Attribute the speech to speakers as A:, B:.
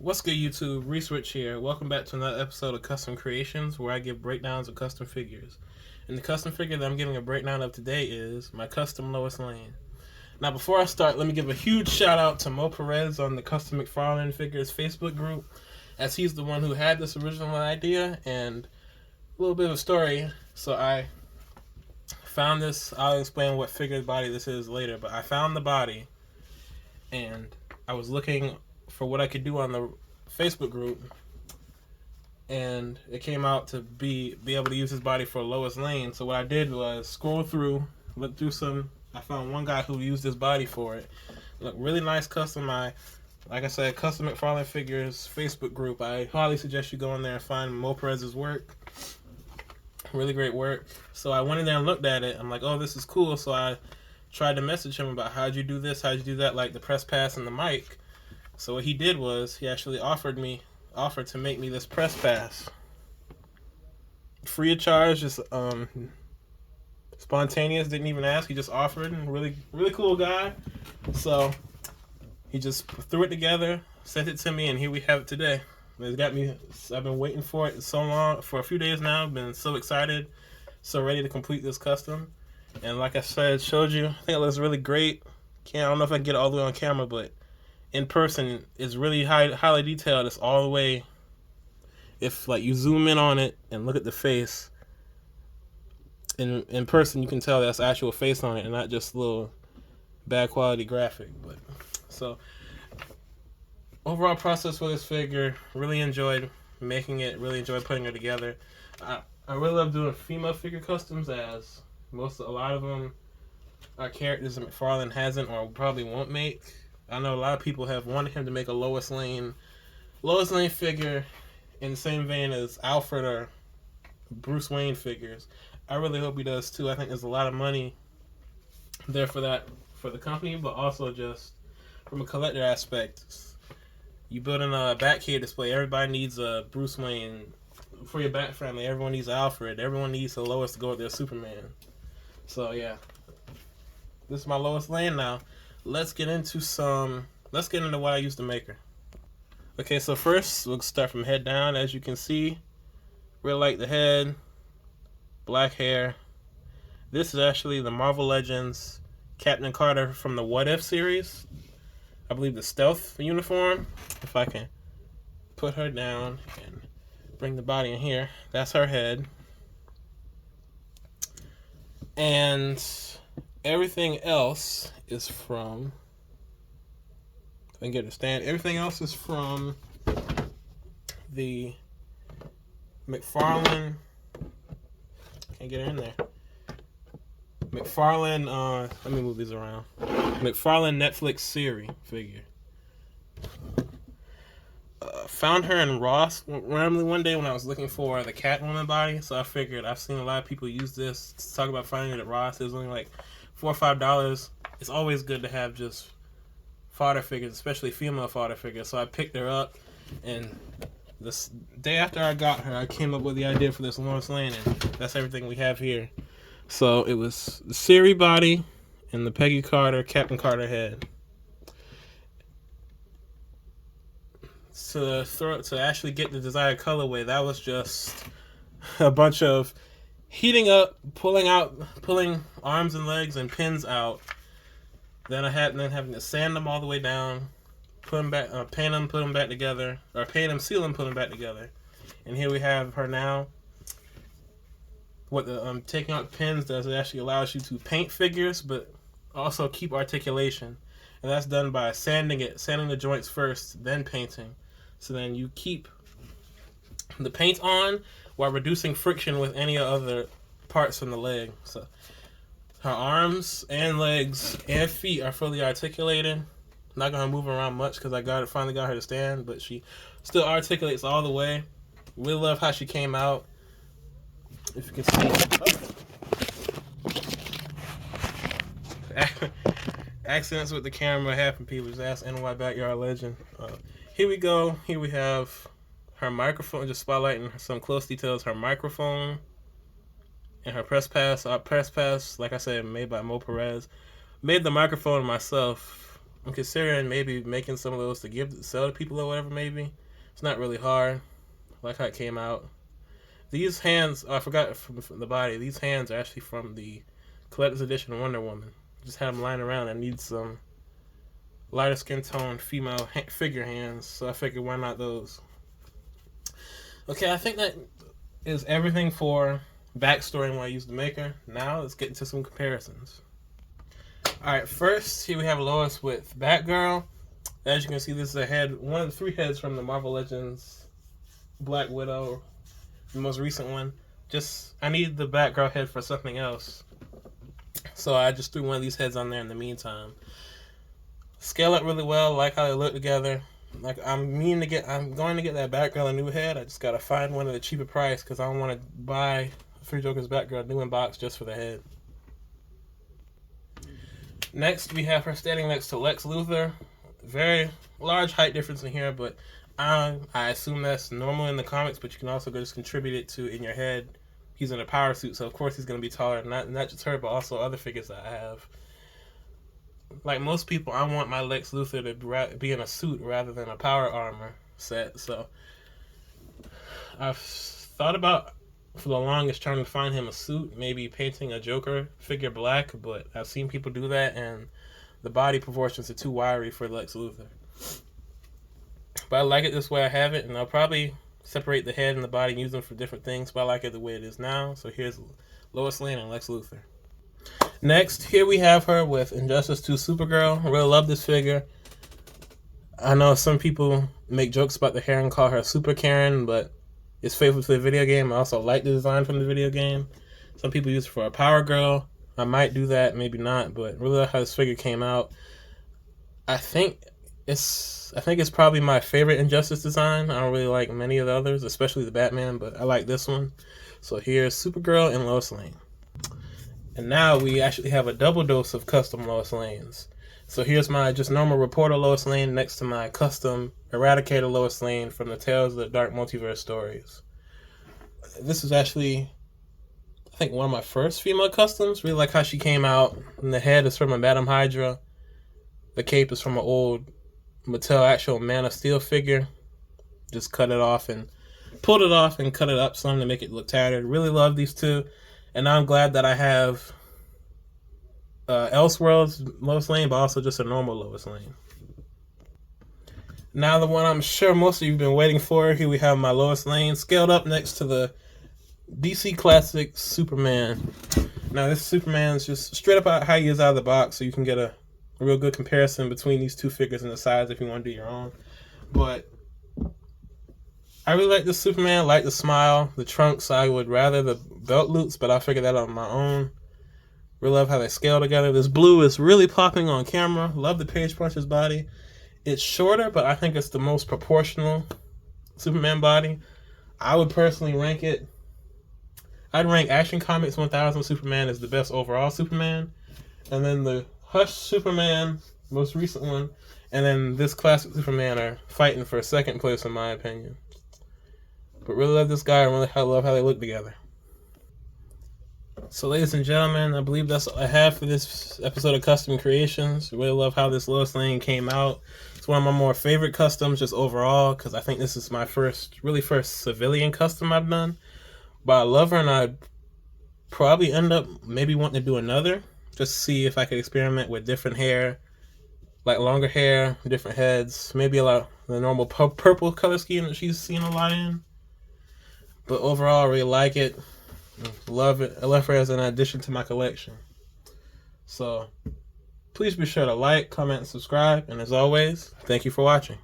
A: What's good, YouTube? Research here. Welcome back to another episode of Custom Creations, where I give breakdowns of custom figures. And the custom figure that I'm giving a breakdown of today is my custom Lois Lane. Now, before I start, let me give a huge shout out to Multiverse on the Custom McFarlane Figures Facebook group, as he's the one who had this original idea. And a little bit of a story. So I found this. I'll explain what figure body this is later, but I found the body, and I was looking for what I could do on the Facebook group, and it came out to be able to use his body for Lois Lane. So what I did was scroll through, look through some. I found one guy who used his body for it. Look, really nice custom. Like I said, Custom McFarlane Figures Facebook group. I highly suggest you go in there and find Mo Perez's work. Really great work. So I went in there and looked at it. I'm like, oh, this is cool. So I tried to message him about how'd you do this, how'd you do that, like the press pass and the mic. So what he did was he actually offered to make me this press pass, free of charge, just spontaneous. Didn't even ask. He just offered. And really cool guy. So he just threw it together, sent it to me, and here we have it today. It's got me. I've been waiting for it so long, for a few days now. I've been so excited, so ready to complete this custom. And like I said, showed you. I think it looks really great. I don't know if I can get it all the way on camera, but in person it's really highly detailed. It's all the way. If like you zoom in on it and look at the face, in person you can tell that's actual face on it and not just a little bad quality graphic. But so overall process for this figure, really enjoyed making it, really enjoyed putting it together. I really love doing female figure customs, as a lot of them are characters that McFarlane hasn't or probably won't make. I know a lot of people have wanted him to make a Lois Lane figure in the same vein as Alfred or Bruce Wayne figures. I really hope he does too. I think there's a lot of money there for that, for the company, but also just from a collector aspect. You build in a Batcave display, everybody needs a Bruce Wayne. For your Bat family, everyone needs Alfred. Everyone needs a Lois to go with their Superman. So yeah, this is my Lois Lane now. Let's get into what I used to make her. Okay, so first we'll start from head down. As you can see, really like the head, black hair. This is actually the Marvel Legends Captain Carter from the What If series. I believe the stealth uniform. If I can put her down and bring the body in here, that's her head. And everything else is from, if I can get a stand, everything else is from the McFarlane, can't get her in there, McFarlane, let me move these around, McFarlane Netflix series figure. Found her in Ross randomly one day when I was looking for the Catwoman body, so I figured I've seen a lot of people use this to talk about finding it at Ross. It was only like $4 or $5. It's always good to have just fodder figures, especially female fodder figures. So I picked her up, and this day after I got her, I came up with the idea for this Lois Lane, and that's everything we have here. So it was the Siri body and the Peggy Carter, Captain Carter head. To actually get the desired colorway, that was just a bunch of heating up, pulling arms and legs and pins out. Then having to sand them all the way down, put them back, paint them, put them back together, or paint them, seal them, put them back together. And here we have her now. What the taking out pins does, it actually allows you to paint figures, but also keep articulation. And that's done by sanding the joints first, then painting. So then you keep the paint on while reducing friction with any other parts from the leg. So her arms and legs and feet are fully articulated. Not gonna move around much because I finally got her to stand, but she still articulates all the way. Really love how she came out. If you can see. Accidents with the camera happen. People just ask NY Backyard Legend. Here we go. Here we have her microphone, just spotlighting some close details. Her microphone and her press pass. Like I said, made by Mo Perez. Made the microphone myself. I'm considering maybe making some of those to sell to people or whatever. Maybe it's not really hard. I like how it came out. These hands, I forgot from the body. These hands are actually from the collector's edition Wonder Woman. Just had them lying around. I need some lighter skin tone female figure hands, so I figured why not those. Okay, I think that is everything for backstory and why I used the maker. Now let's get into some comparisons. Alright, first here we have Lois with Batgirl. As you can see, this is a head, one of the 3 heads from the Marvel Legends Black Widow, the most recent one. I need the Batgirl head for something else, so I just threw one of these heads on there in the meantime. Scale up really well, like how they look together. Like I'm going to get that Batgirl a new head. I just gotta find one at a cheaper price because I don't want to buy Three Jokers Batgirl new in box just for the head. Next, we have her standing next to Lex Luthor. Very large height difference in here, but I assume that's normal in the comics. But you can also just contribute it to in your head. He's in a power suit, so of course he's going to be taller. Not just her, but also other figures that I have. Like most people, I want my Lex Luthor to be in a suit rather than a power armor set. So I've thought about for the longest trying to find him a suit, maybe painting a Joker figure black, but I've seen people do that and the body proportions are too wiry for Lex Luthor. But I like it this way I have it, and I'll probably separate the head and the body and use them for different things, but I like it the way it is now. So here's Lois Lane and Lex Luthor. Next, here we have her with Injustice 2 Supergirl. I really love this figure. I know some people make jokes about the hair and call her Super Karen, but it's faithful to the video game. I also like the design from the video game. Some people use it for a Power Girl. I might do that, maybe not, but really like how this figure came out. I think it's probably my favorite Injustice design. I don't really like many of the others, especially the Batman, but I like this one. So here's Supergirl and Lois Lane. And now we actually have a double dose of custom Lois Lanes. So here's my just normal reporter Lois Lane next to my custom Eradicator Lois Lane from the Tales of the Dark Multiverse stories. This is actually, I think, one of my first female customs. Really like how she came out. And the head is from a Madam Hydra. The cape is from an old Mattel actual Man of Steel figure. Just cut it off and pulled it off and cut it up some to make it look tattered. Really love these two. And I'm glad that I have Elseworlds Lois Lane, but also just a normal Lois Lane. Now the one I'm sure most of you have been waiting for. Here we have my Lois Lane scaled up next to the DC Classic Superman. Now this Superman is just straight up how he is out of the box, so you can get a real good comparison between these two figures and the size if you want to do your own. But I really like this Superman. I like the smile, the trunks. I would rather the belt loops, but I figured that out on my own. Really love how they scale together. This blue is really popping on camera. Love the Page Puncher's body. It's shorter, but I think it's the most proportional Superman body. I would personally rank it. I'd rank Action Comics 1000 Superman as the best overall Superman. And then the Hush Superman, most recent one, and then this classic Superman are fighting for second place in my opinion. But really love this guy and really love how they look together. So ladies and gentlemen, I believe that's all I have for this episode of Custom Creations. I really love how this Lois Lane came out. It's one of my more favorite customs just overall because I think this is my first civilian custom I've done. But I love her and I'd probably end up maybe wanting to do another. Just to see if I could experiment with different hair, like longer hair, different heads, maybe a lot the normal purple color scheme that she's seen a lot in. But overall, I really like it. Love it. I love her as an addition to my collection. So please be sure to like, comment, and subscribe. And as always, thank you for watching.